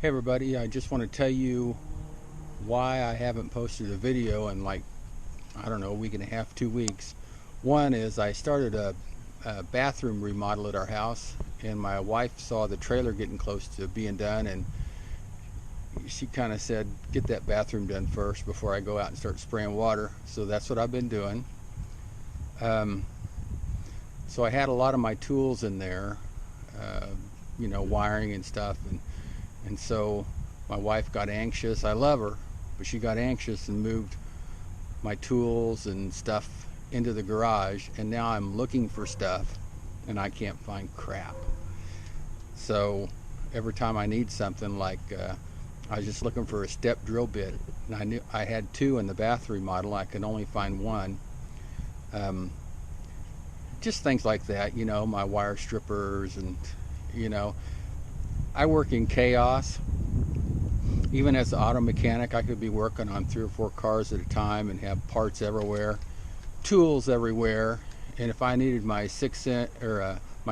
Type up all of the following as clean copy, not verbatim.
Hey everybody, I just want to tell you why I haven't posted a video in like, I don't know, a week and a half, 2 weeks. One is I started a bathroom remodel at our house, and my wife saw the trailer getting close to being done, and she kind of said, get that bathroom done first before I go out and start spraying water. So that's what I've been doing. So I had a lot of my tools in there, wiring and stuff, and so my wife got anxious. I love her, but she got anxious and moved my tools and stuff into the garage, and now I'm looking for stuff and I can't find crap. So every time I need something, like I was just looking for a step drill bit, and I knew I had two in the bathroom model. I could only find one. Just things like that, my wire strippers, and I work in chaos. Even as an auto mechanic, I could be working on 3 or 4 cars at a time and have parts everywhere, tools everywhere. And if I needed my my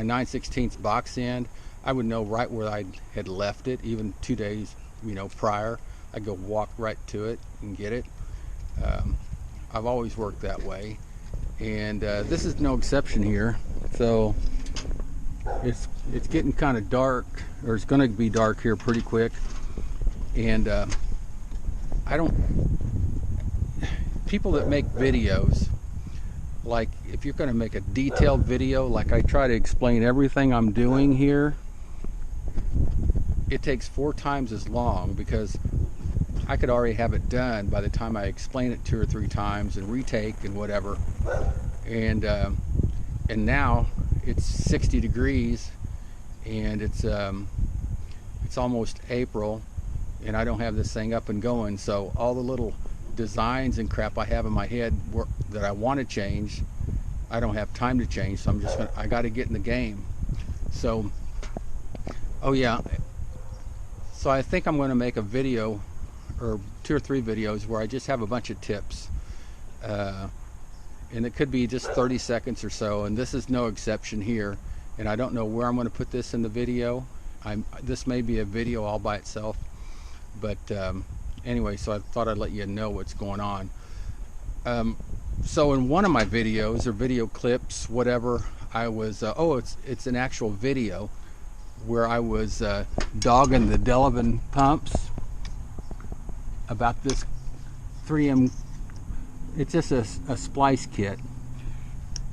9/16 box end, I would know right where I had left it, even 2 days, prior. I'd go walk right to it and get it. I've always worked that way, and this is no exception here. So it's getting kind of dark, or it's going to be dark here pretty quick. And people that make videos, like if you're going to make a detailed video, like I try to explain everything I'm doing here, it takes 4 times as long, because I could already have it done by the time I explain it 2 or 3 times and retake and whatever. And now it's 60 degrees, and it's almost April, and I don't have this thing up and going. So all the little designs and crap I have in my head that I want to change, I don't have time to change. So I got to get in the game. So, oh yeah. So I think I'm going to make a video, or 2 or 3 videos, where I just have a bunch of tips. And it could be just 30 seconds or so, and this is no exception here. And I don't know where I'm going to put this in the video. This may be a video all by itself, but anyway, so I thought I'd let you know what's going on. So in one of my videos, or video clips, whatever, I was it's an actual video where I was dogging the Delavan pumps about this 3M. It's just a splice kit,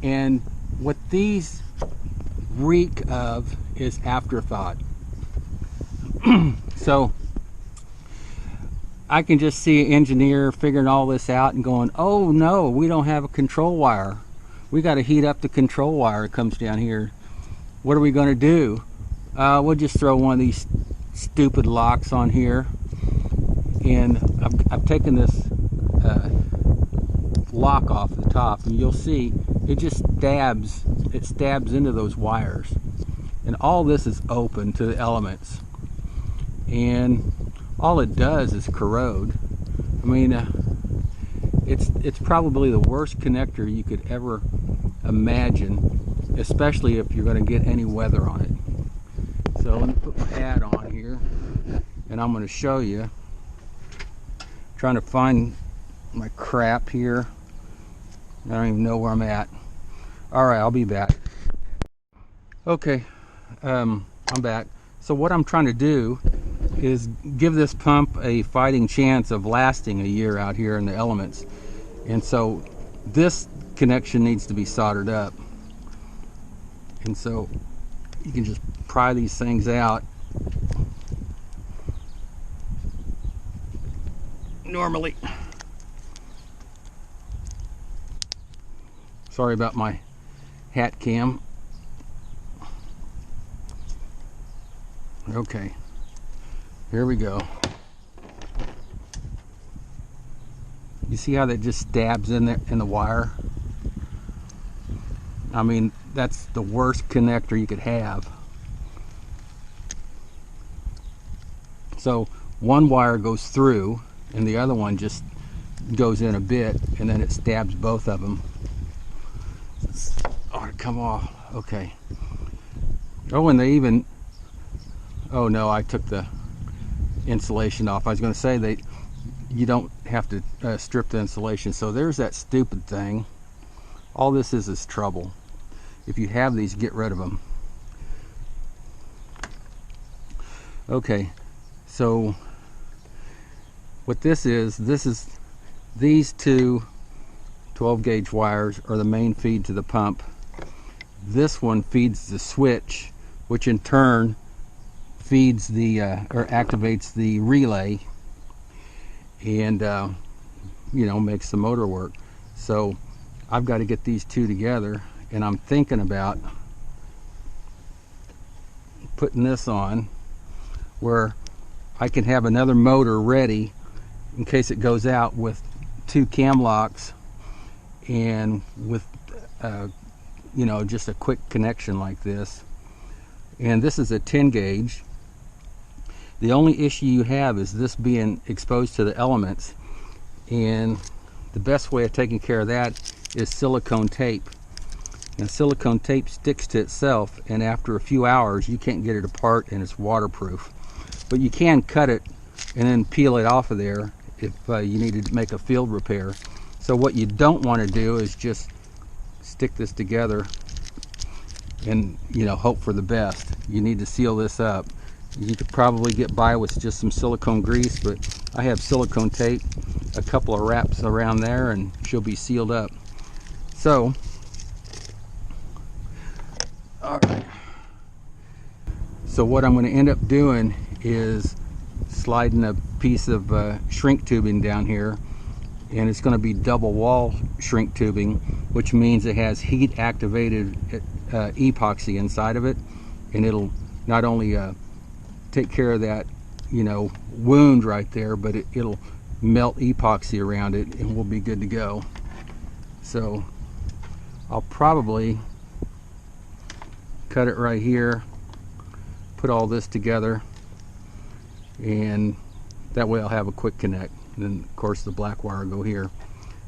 and what these reek of is afterthought. So I can just see an engineer figuring all this out and going, oh no, we don't have a control wire. We got to heat up the control wire that comes down here. What are we going to do? We'll just throw one of these stupid locks on here. And I've taken this lock off the top, and you'll see it just stabs into those wires, and all this is open to the elements, and all it does is corrode. I mean, it's probably the worst connector you could ever imagine, especially if you're going to get any weather on it. So let me put my hat on here, and I'm going to show you. Trying to find my crap here. I don't even know where I'm at. Alright, I'll be back. Okay, I'm back. So what I'm trying to do is give this pump a fighting chance of lasting a year out here in the elements. And so this connection needs to be soldered up. And so you can just pry these things out. Normally, sorry about my hat cam. Okay, here we go. You see how that just stabs in there in the wire? I mean, that's the worst connector you could have. So one wire goes through, and the other one just goes in a bit, and then it stabs both of them. Oh, come off. Okay. Oh, and they even, oh no, I took the insulation off. I was going to say that you don't have to strip the insulation. So there's that stupid thing. All this is trouble. If you have these, get rid of them. Okay, so what this is these two 12 gauge wires are the main feed to the pump. This one feeds the switch, which in turn feeds the or activates the relay, and you know, makes the motor work. So I've got to get these two together, and I'm thinking about putting this on where I can have another motor ready in case it goes out, with two cam locks and with you know, just a quick connection like this. And this is a 10 gauge. The only issue you have is this being exposed to the elements, and the best way of taking care of that is silicone tape. Now, silicone tape sticks to itself, and after a few hours you can't get it apart, and it's waterproof. But you can cut it and then peel it off of there if you need to make a field repair. So what you don't want to do is just stick this together and, you know, hope for the best. You need to seal this up. You could probably get by with just some silicone grease, but I have silicone tape, a couple of wraps around there, and she'll be sealed up. So, all right. So what I'm going to end up doing is sliding a piece of shrink tubing down here, and it's going to be double wall shrink tubing, which means it has heat activated epoxy inside of it, and it'll not only take care of that, you know, wound right there, but it'll melt epoxy around it, and we'll be good to go. So I'll probably cut it right here, put all this together, and that way I'll have a quick connect. And then of course the black wire will go here.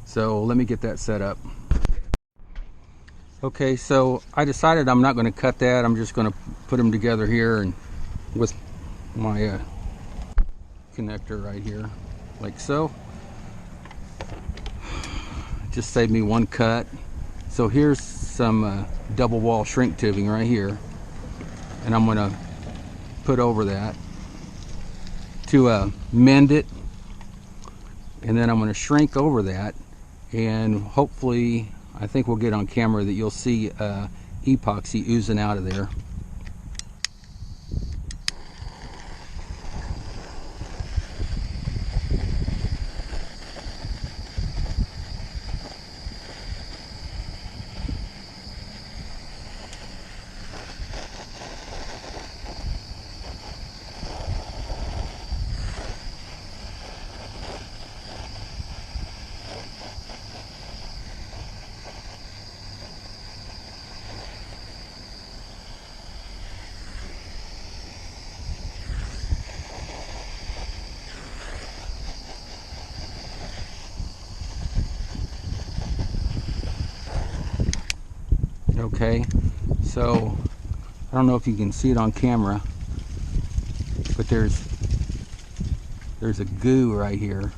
So let me get that set up. Okay, so I decided I'm not going to cut that. I'm just going to put them together here, and with my connector right here, like so. Just saved me one cut. So here's some double wall shrink tubing right here, and I'm going to put over that to mend it, and then I'm going to shrink over that, and hopefully I think we'll get on camera that you'll see epoxy oozing out of there. Okay, so I don't know if you can see it on camera, but there's a goo right here,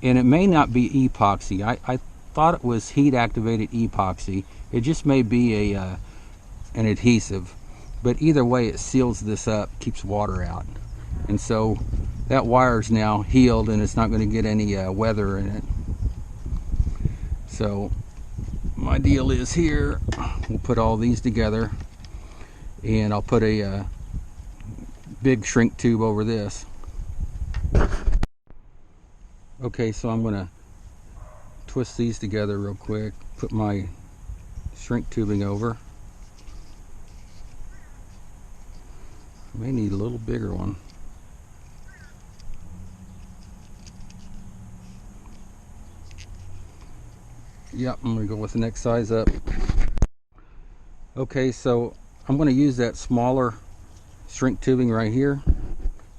and it may not be epoxy. I thought it was heat activated epoxy. It just may be an adhesive, but either way it seals this up, keeps water out, and so that wire's now healed and it's not going to get any weather in it. So my deal is here, we'll put all these together, and I'll put a big shrink tube over this. Okay, so I'm going to twist these together real quick, put my shrink tubing over. I may need a little bigger one. Yep, I'm going to go with the next size up. Okay, so I'm going to use that smaller shrink tubing right here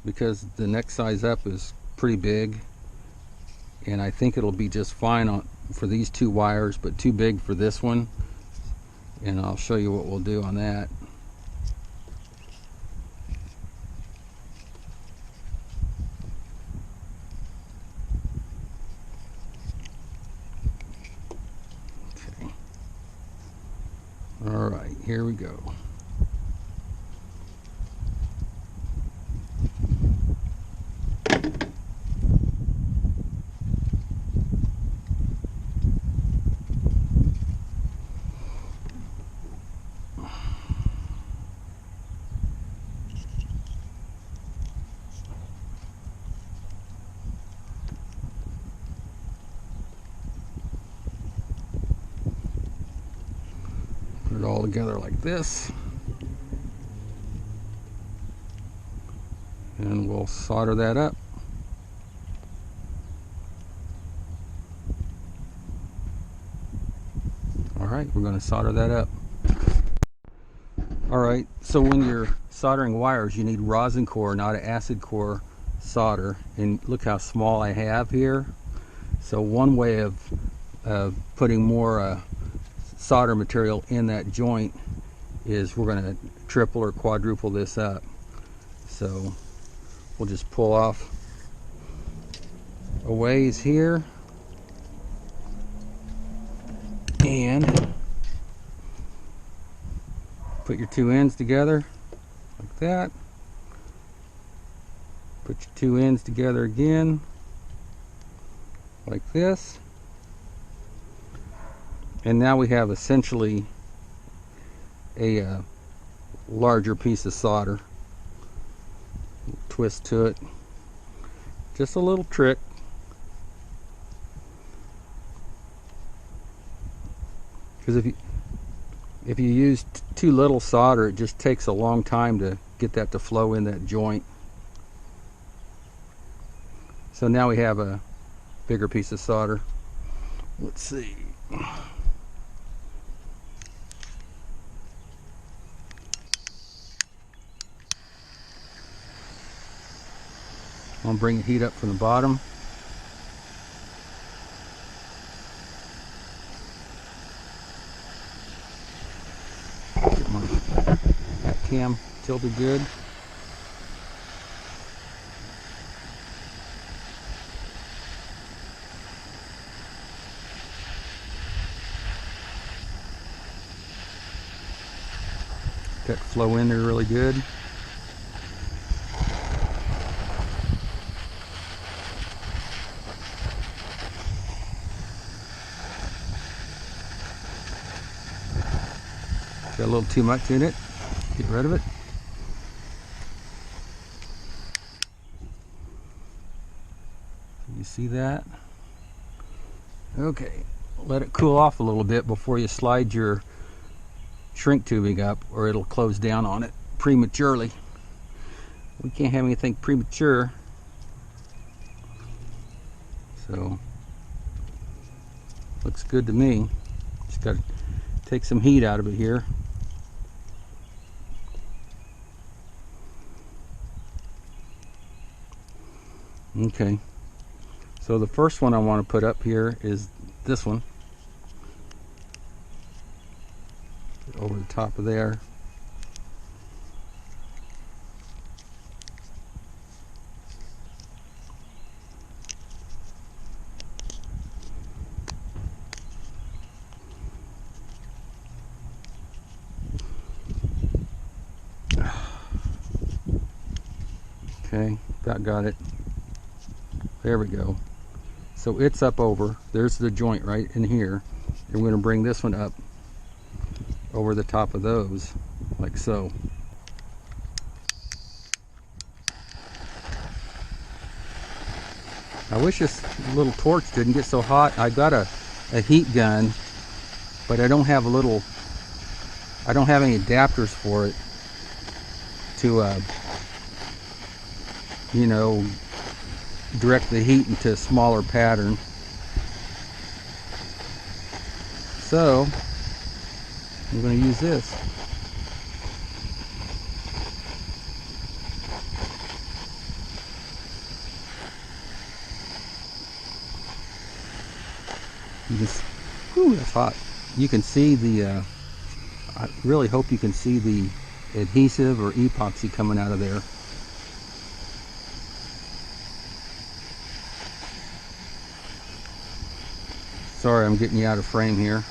because the next size up is pretty big, and I think it'll be just fine for these two wires, but too big for this one, and I'll show you what we'll do on that. here we go. Put it all together like this. And we'll solder that up. Alright, we're going to solder that up. Alright, so when you're soldering wires, you need rosin core, not an acid core solder. And look how small I have here. So one way of putting more solder material in that joint is we're going to triple or quadruple this up. So we'll just pull off a ways here and put your two ends together like that. Put your two ends together again like this. And now we have essentially a larger piece of solder. Twist to it. Just a little trick. Because if you use too little solder, it just takes a long time to get that to flow in that joint. So now we have a bigger piece of solder. Let's see. I'm going to bring the heat up from the bottom. Get my hat cam tilted good. That flow in there really good. Got a little too much in it. Get rid of it. You see that? Okay, let it cool off a little bit before you slide your shrink tubing up, or it'll close down on it prematurely. We can't have anything premature. So, looks good to me. Just got to take some heat out of it here. Okay, so the first one I want to put up here is this one. Over the top of there. Okay, about got it. There we go. So it's up over. There's the joint right in here. And we're going to bring this one up over the top of those, like so. I wish this little torch didn't get so hot. I got a heat gun, but I don't have any adapters for it to you know, direct the heat into a smaller pattern. So I'm going to use this. You just, whew, that's hot. You can see the, I really hope you can see the adhesive or epoxy coming out of there. Sorry, I'm getting you out of frame here.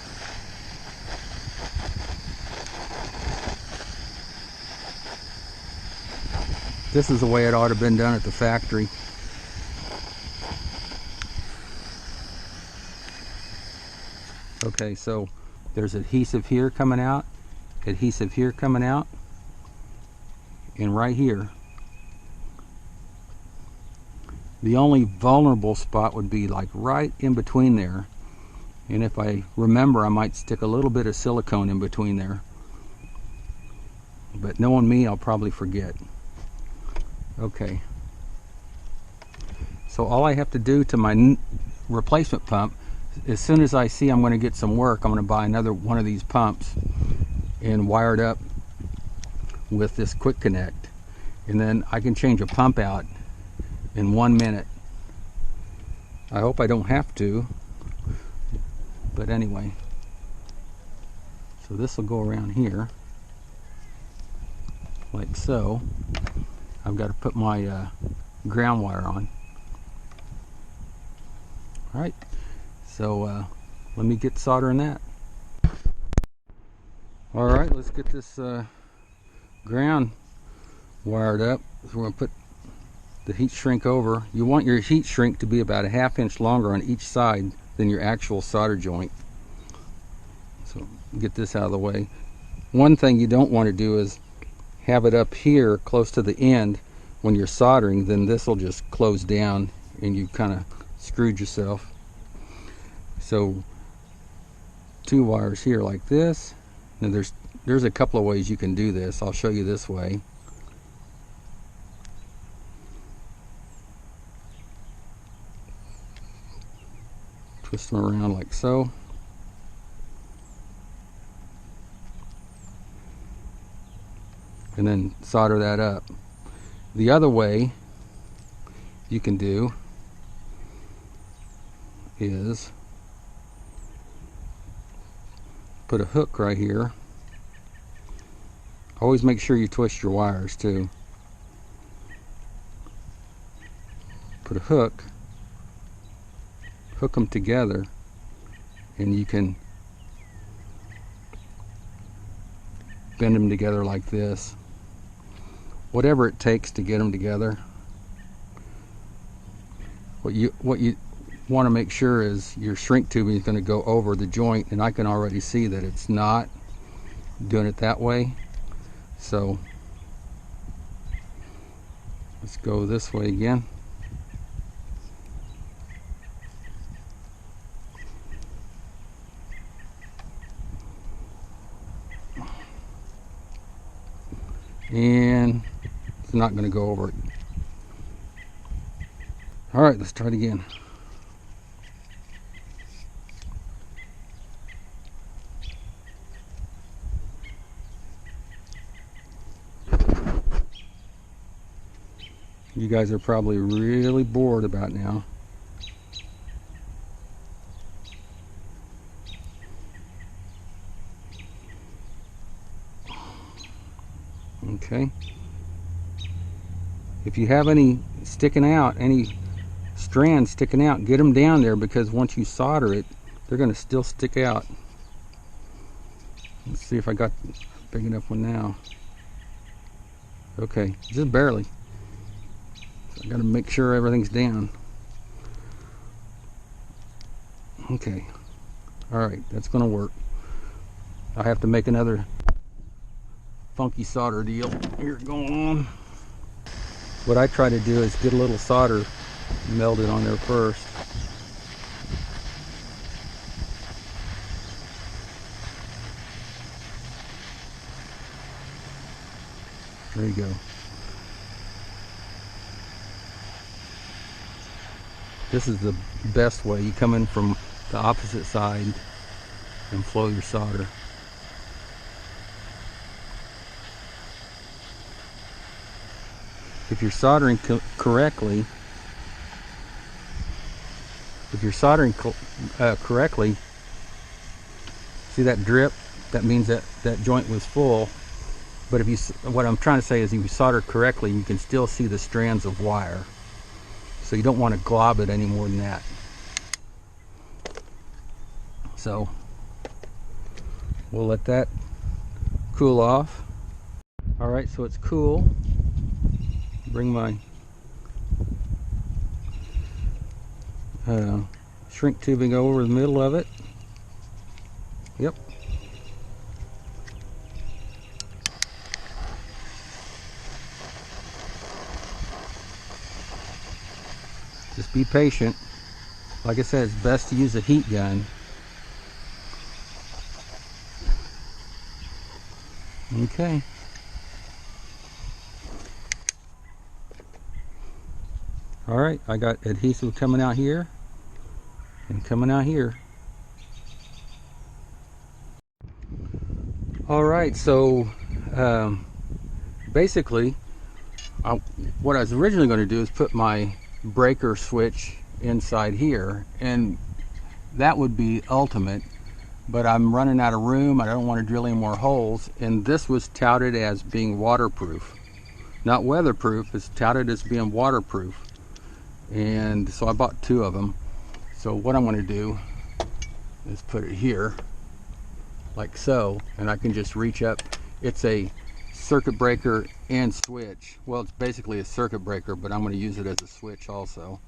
This is the way it ought to have been done at the factory. Okay, so there's adhesive here coming out, adhesive here coming out, and right here. The only vulnerable spot would be like right in between there. And if I remember, I might stick a little bit of silicone in between there. But knowing me, I'll probably forget. Okay. So all I have to do to my replacement pump, as soon as I see I'm going to get some work, I'm going to buy another one of these pumps and wire it up with this quick connect. And then I can change a pump out in 1 minute. I hope I don't have to, but anyway. So this will go around here like so. I've got to put my ground wire on. Alright, so let me get soldering that. Alright, let's get this ground wired up. So we're going to put the heat shrink over. You want your heat shrink to be about a 1/2 inch longer on each side than your actual solder joint. So get this out of the way. One thing you don't want to do is have it up here close to the end when you're soldering, then this will just close down and you kind of screwed yourself. So 2 wires here like this. Now there's a couple of ways you can do this. I'll show you this way. Twist them around like so. And then solder that up. The other way you can do is put a hook right here. Always make sure you twist your wires too. Put a hook them together, and you can bend them together like this. Whatever it takes to get them together. What you want to make sure is your shrink tubing is going to go over the joint, and I can already see that it's not doing it that way. So let's go this way again. And it's not going to go over it. Alright, let's try it again. You guys are probably really bored about now. Okay. If you have any sticking out, any strands sticking out, get them down there, because once you solder it, they're going to still stick out. Let's see if I got a big enough one now. Okay, just barely. So I got to make sure everything's down. Okay. Alright, that's going to work. I have to make another funky solder deal here going on. What I try to do is get a little solder melted on there first. There you go. This is the best way. You come in from the opposite side and flow your solder. If you're soldering correctly, see that drip? That means that that joint was full. But if you, what I'm trying to say is, if you solder correctly, you can still see the strands of wire. So you don't want to glob it any more than that. So we'll let that cool off. All right, so it's cool. bring my shrink tubing over the middle of it. Yep. Just be patient. Like I said, it's best to use a heat gun. Okay. All right, I got adhesive coming out here and coming out here. All right, so basically, what I was originally going to do is put my breaker switch inside here, and that would be ultimate, but I'm running out of room. I don't want to drill any more holes, and this was touted as being waterproof. Not weatherproof, it's touted as being waterproof. And so I bought 2 of them. So what I'm going to do is put it here, like so, and I can just reach up. It's a circuit breaker and switch. Well, it's basically a circuit breaker, but I'm going to use it as a switch also.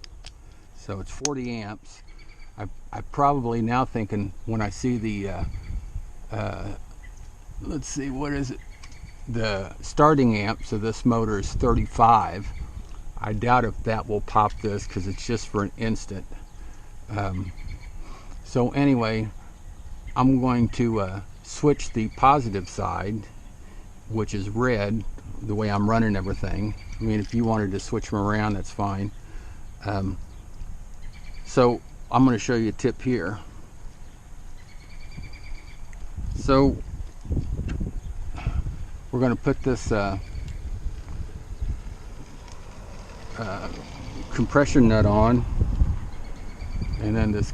So it's 40 amps. I probably now thinking when I see the, let's see, what is it? The starting amps of this motor is 35. I doubt if that will pop this because it's just for an instant. So anyway, I'm going to switch the positive side, which is red, the way I'm running everything. I mean, if you wanted to switch them around, that's fine. So I'm going to show you a tip here. So we're going to put this compression nut on, and then this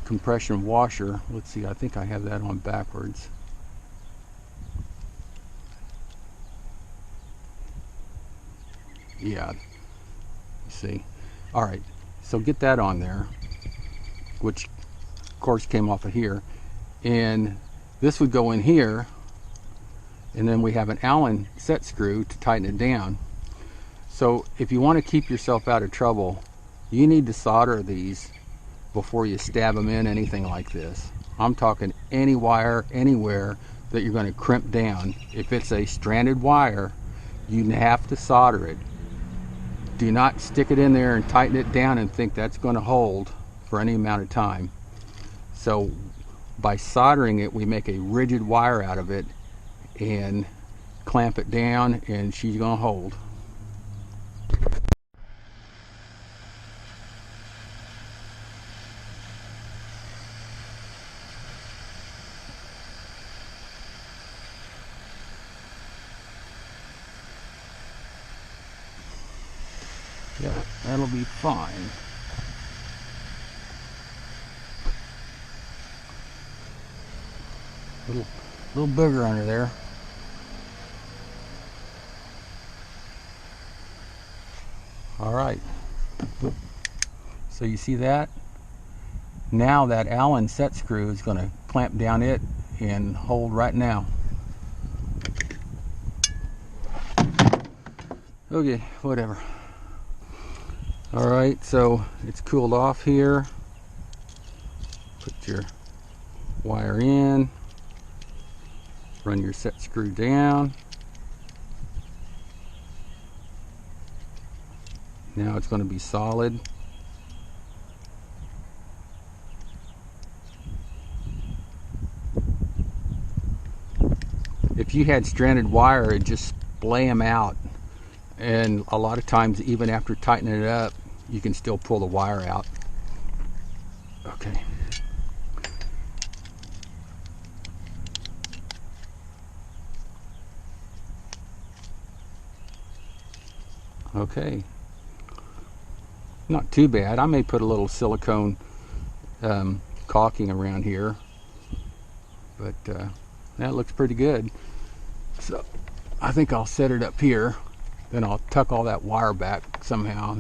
compression washer. Let's see, I think I have that on backwards. Yeah, you see. All right, so get that on there, which of course came off of here, and this would go in here, and then we have an Allen set screw to tighten it down. So if you want to keep yourself out of trouble, you need to solder these before you stab them in anything like this. I'm talking any wire, anywhere that you're going to crimp down. If it's a stranded wire, you have to solder it. Do not stick it in there and tighten it down and think that's going to hold for any amount of time. So by soldering it, we make a rigid wire out of it and clamp it down, and she's going to hold. Yeah, that'll be fine. Little booger under there. All right. So you see that? Now that Allen set screw is going to clamp down it and hold right now. Okay, whatever. All right, so it's cooled off here. Put your wire in. Run your set screw down. Now it's going to be solid. If you had stranded wire, it'd just splay them out. And a lot of times, even after tightening it up, you can still pull the wire out. Okay. Okay. Not too bad. I may put a little silicone caulking around here, but that looks pretty good. So I think I'll set it up here. Then I'll tuck all that wire back somehow.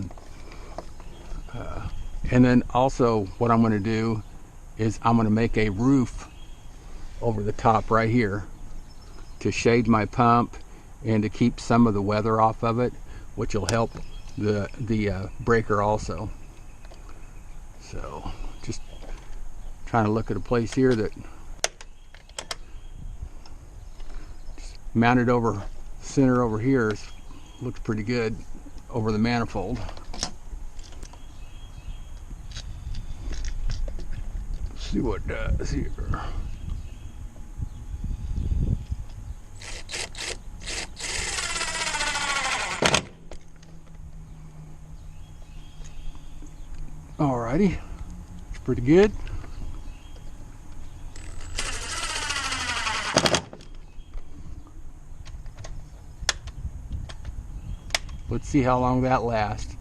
And then also what I'm going to do is I'm going to make a roof over the top right here to shade my pump and to keep some of the weather off of it, which will help the breaker also. So just trying to look at a place here that mounted over center over here looks pretty good over the manifold. Let's see what it does here. Alrighty, it's pretty good. Let's see how long that lasts.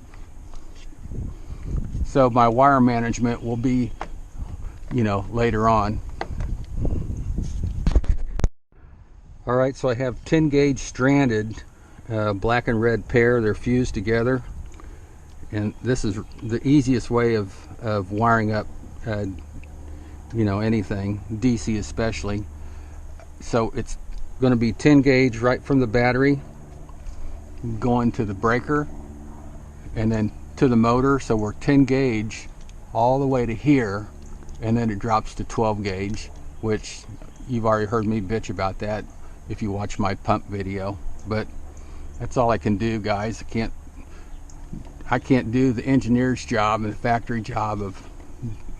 So my wire management will be, later on. Alright, so I have 10 gauge stranded, black and red pair. They're fused together. And this is the easiest way of wiring up, anything, DC especially. So it's going to be 10 gauge right from the battery, going to the breaker, and then to the motor. So we're 10 gauge all the way to here, and then it drops to 12 gauge, which you've already heard me bitch about that if you watch my pump video. But that's all I can do, guys. I can't do the engineer's job and the factory job of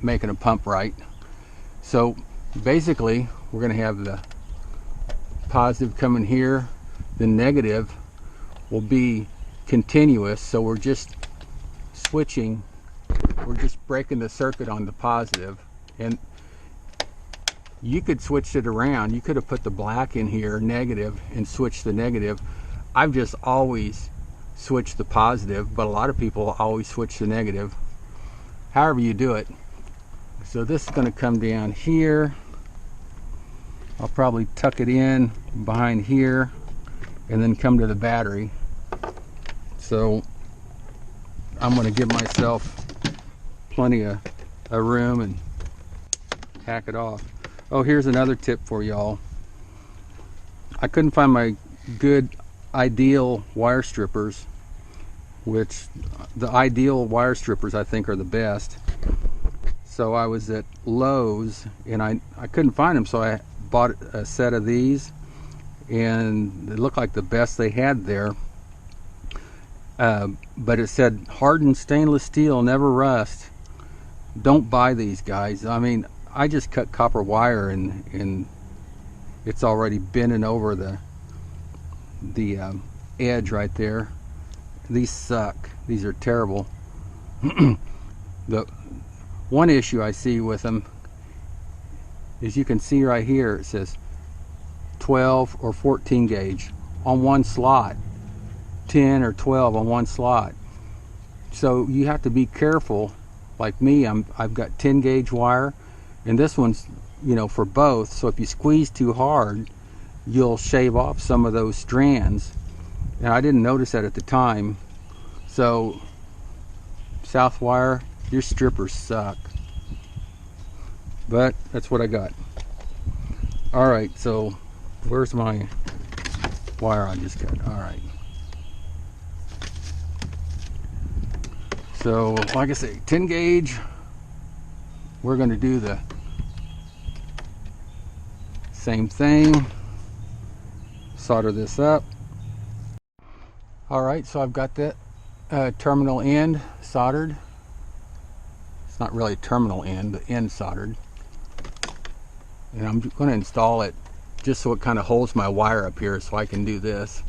making a pump right. So basically we're going to have the positive coming here, the negative will be continuous, so we're just switching, we're just breaking the circuit on the positive. And you could switch it around. You could have put the black in here, negative, and switch the negative. I've just always switched the positive, but a lot of people always switch the negative. However you do it. So this is going to come down here. I'll probably tuck it in behind here and then come to the battery. So I'm going to give myself plenty of room and hack it off. Oh, here's another tip for y'all. I couldn't find my good ideal wire strippers, which the ideal wire strippers I think are the best. So I was at Lowe's and I couldn't find them, so I bought a set of these, and it looked like the best they had there. But it said hardened stainless steel, never rust. Don't buy these, guys. I mean, I just cut copper wire and it's already bending over the edge right there. These suck. These are terrible. The one issue I see with them is you can see right here it says 12 or 14 gauge on one slot, 10 or 12 on one slot. So you have to be careful. Like me, I've got 10 gauge wire, and this one's for both. So if you squeeze too hard, you'll shave off some of those strands, and I didn't notice that at the time. So Southwire, your strippers suck, but that's what I got. All right, so where's my wire I just cut? All right, so like I say, 10 gauge, we're going to do the same thing. Solder this up. All right, so I've got that terminal end soldered. It's not really terminal end, but end soldered. And I'm going to install it just so it kind of holds my wire up here so I can do this.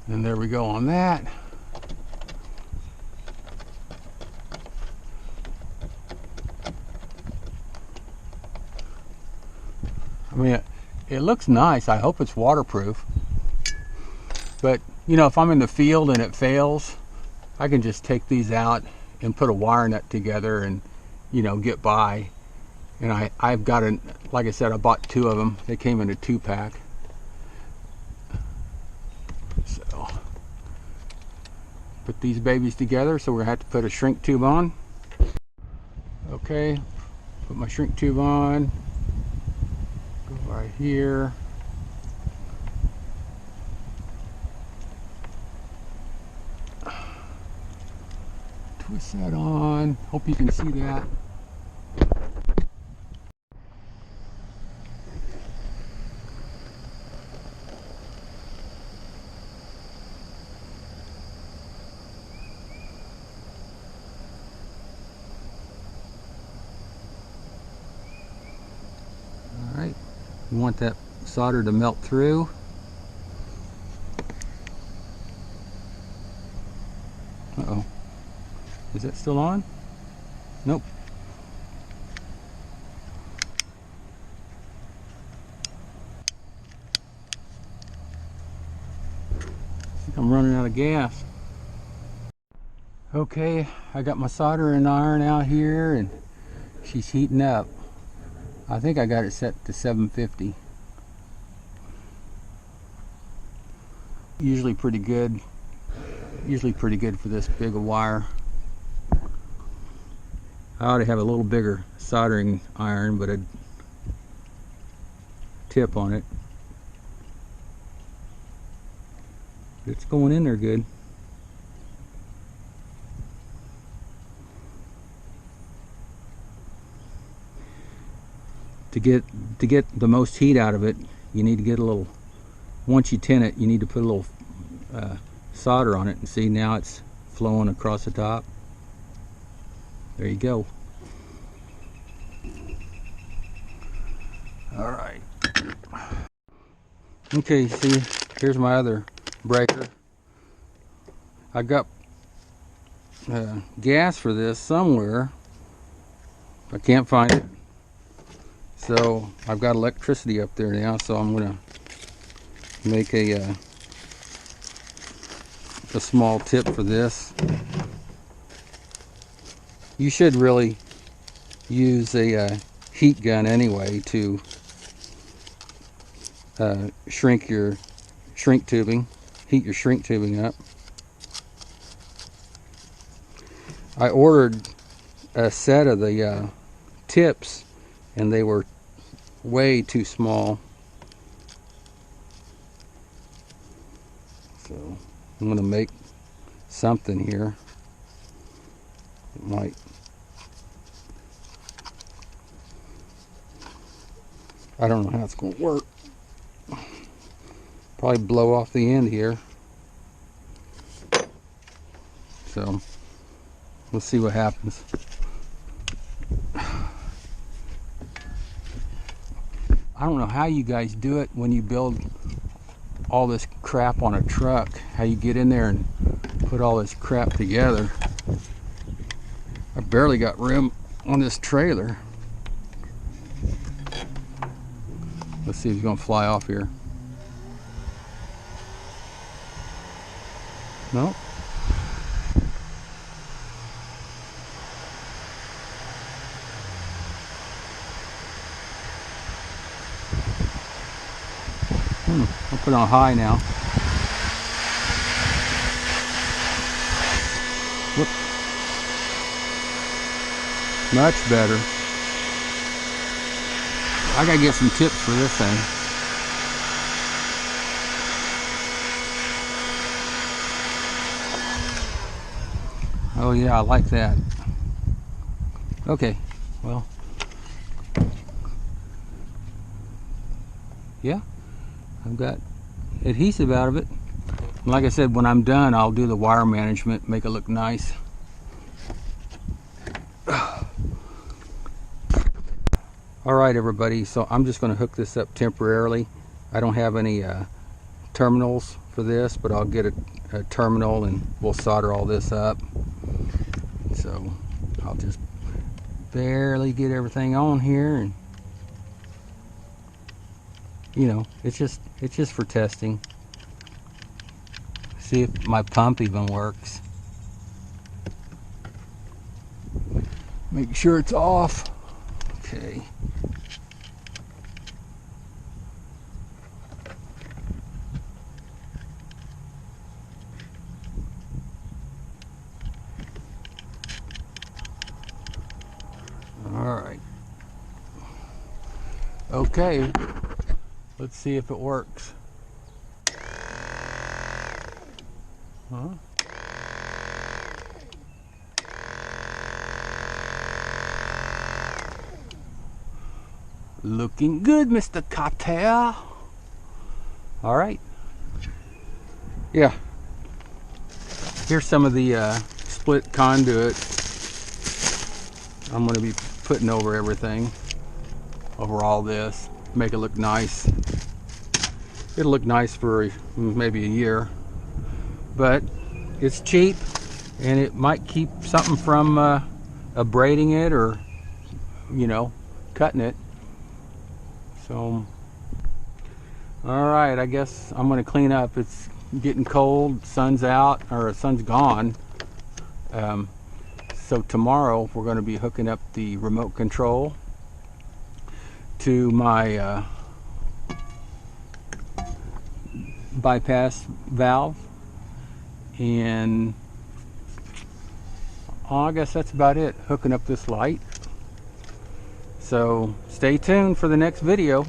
And there we go on that. I mean, it looks nice. I hope it's waterproof. But, if I'm in the field and it fails, I can just take these out and put a wire nut together and, you know, get by. And I've got a, like I said, I bought 2 of them. They came in a 2-pack. So put these babies together. So we're gonna have to put a shrink tube on. Okay, put my shrink tube on. Go right here. Twist that on. Hope you can see that. Alright, you want that solder to melt through. Uh-oh. Is that still on? Nope. I think I'm running out of gas. Okay, I got my soldering iron out here and she's heating up. I think I got it set to 750. Usually pretty good. Usually pretty good for this big a wire. I ought to have a little bigger soldering iron, but a tip on it. It's going in there good. To get the most heat out of it, you need to get a little, once you tin it, you need to put a little solder on it, and see, now it's flowing across the top. There you go. All right. Okay, see, here's my other breaker. I got gas for this somewhere. I can't find it. So I've got electricity up there now, so I'm gonna make a small tip for this. You should really use a heat gun anyway to shrink your shrink tubing, heat your shrink tubing up. I ordered a set of the tips and they were way too small. So I'm going to make something here. It might. I don't know how it's going to work. Probably blow off the end here. So we'll see what happens. I don't know how you guys do it when you build all this crap on a truck. How you get in there and put all this crap together. I barely got room on this trailer. Let's see if he's gonna fly off here. No. I'll put it on high now. Whoop. Much better. I gotta get some tips for this thing. Oh yeah, I like that. Okay, well, yeah, I've got adhesive out of it. And like I said, when I'm done, I'll do the wire management, make it look nice. All right, everybody, so I'm just going to hook this up temporarily. I don't have any terminals for this, but I'll get a terminal and we'll solder all this up. So I'll just barely get everything on here, and you know, it's just for testing. See if my pump even works. Make sure it's off. Okay. All right. Okay. Let's see if it works. Huh? Looking good, Mr. Carter. All right. Yeah. Here's some of the split conduit I'm going to be putting over everything, over all this, make it look nice. It'll look nice for maybe a year, but it's cheap and it might keep something from abrading it or, you know, cutting it. So, all right, I guess I'm going to clean up. It's getting cold, sun's out, or sun's gone. So tomorrow we're going to be hooking up the remote control to my bypass valve, and I guess that's about it, hooking up this light. So stay tuned for the next video.